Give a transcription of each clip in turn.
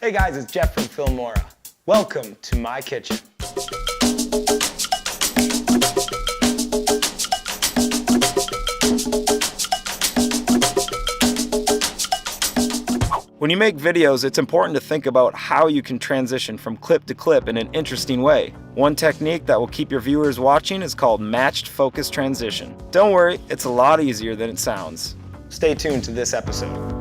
Hey guys, it's Jeff from Filmora. Welcome to my kitchen. When you make videos, it's important to think about how you can transition from clip to clip in an interesting way. One technique that will keep your viewers watching is called matched focus transition. Don't worry, it's a lot easier than it sounds. Stay tuned to this episode.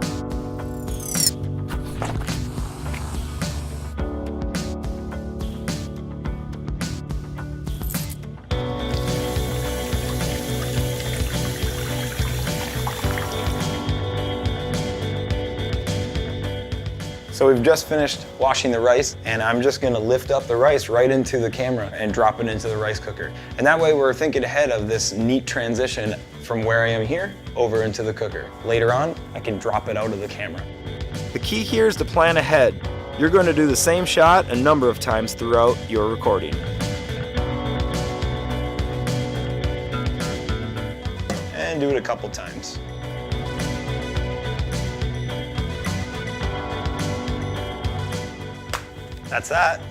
So we've just finished washing the rice, and I'm just gonna lift up the rice right into the camera and drop it into the rice cooker. And that way we're thinking ahead of this neat transition from where I am here over into the cooker. Later on, I can drop it out of the camera. The key here is to plan ahead. You're going to do the same shot a number of times throughout your recording. And do it a couple times. That's that.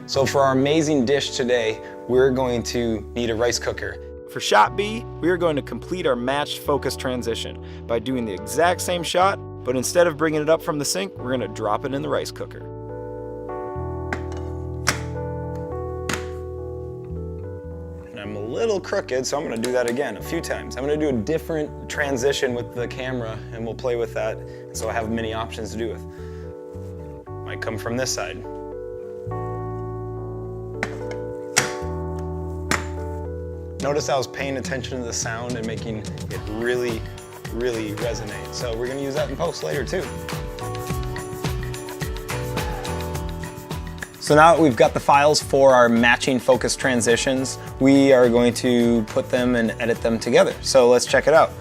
So for our amazing dish today, we're going to need a rice cooker. For shot B, we are going to complete our matched focus transition by doing the exact same shot, but instead of bringing it up from the sink, we're going to drop it in the rice cooker. I'm a little crooked, so I'm gonna do that again a few times. I'm gonna do a different transition with the camera, and we'll play with that, so I have many options to do with. Might come from this side. Notice I was paying attention to the sound and making it really, really resonate. So we're gonna use that in post later too. So now that we've got the files for our matching focus transitions, we are going to put them and edit them together. So let's check it out.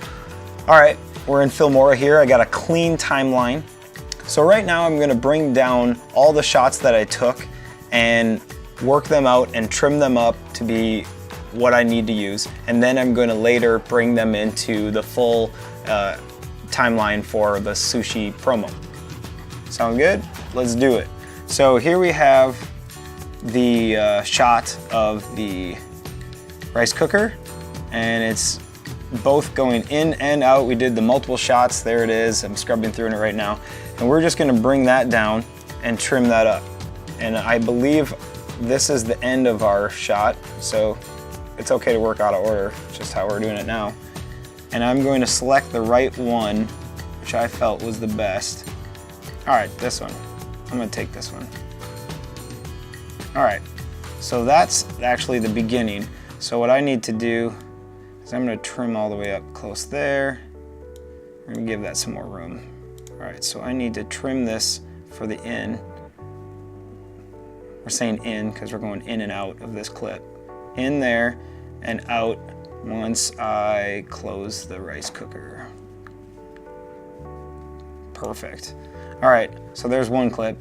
All right, we're in Filmora here. I got a clean timeline. So right now I'm gonna bring down all the shots that I took and work them out and trim them up to be what I need to use. And then I'm gonna later bring them into the full timeline for the sushi promo. Sound good? Let's do it. So here we have the shot of the rice cooker, and it's both going in and out. We did the multiple shots. There it is. I'm scrubbing through it right now. And we're just gonna bring that down and trim that up. And I believe this is the end of our shot, so it's okay to work out of order, just how we're doing it now. And I'm going to select the right one, which I felt was the best. All right, this one. I'm gonna take this one. All right, so that's actually the beginning. So what I need to do is I'm gonna trim all the way up close there. I'm gonna give that some more room. All right, so I need to trim this for the in. We're saying in because we're going in and out of this clip. In there and out once I close the rice cooker. Perfect. All right, so there's one clip.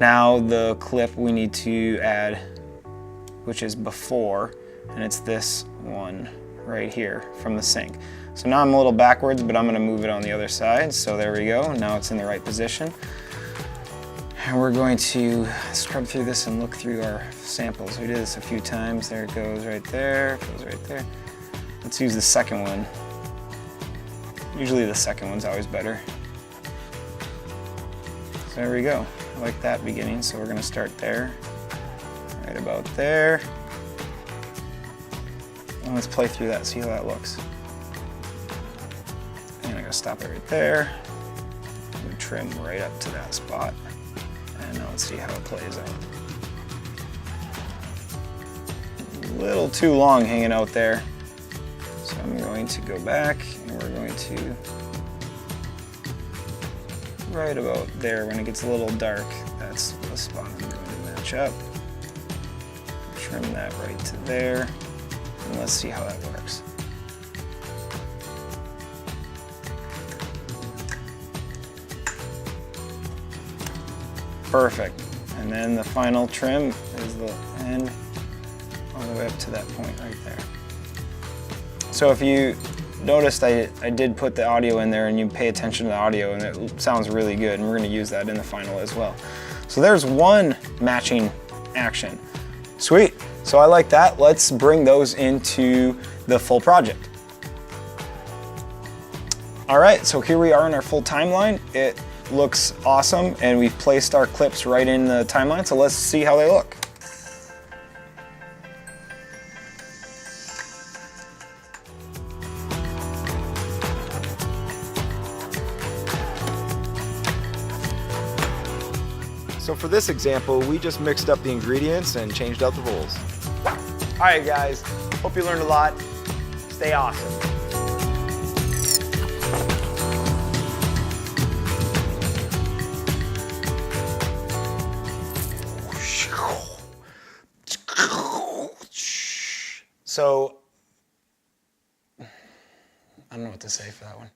Now the clip we need to add, which is before, and it's this one right here from the sink. So now I'm a little backwards, but I'm gonna move it on the other side. So there we go, now it's in the right position. And we're going to scrub through this and look through our samples. We did this a few times. There it goes right there, it goes right there. Let's use the second one. Usually the second one's always better. There we go. I like that beginning, so we're gonna start there. Right about there. And let's play through that, see how that looks. And I'm gonna stop it right there. I'm gonna trim right up to that spot. And now let's see how it plays out. A little too long hanging out there. So I'm going to go back and we're going to right about there. When it gets a little dark, that's the spot I'm going to match up. Trim that right to there, and let's see how that works. Perfect. And then the final trim is the end all the way up to that point right there. So if you noticed, I did put the audio in there, and you pay attention to the audio, and it sounds really good, and we're going to use that in the final as well. So there's one matching action. Sweet. So I like that. Let's bring those into the full project. All right, so here we are in our full timeline. It looks awesome, and we've placed our clips right in the timeline, so let's see how they look. So for this example, we just mixed up the ingredients and changed out the rolls. All right, guys, hope you learned a lot. Stay awesome. So, I don't know what to say for that one.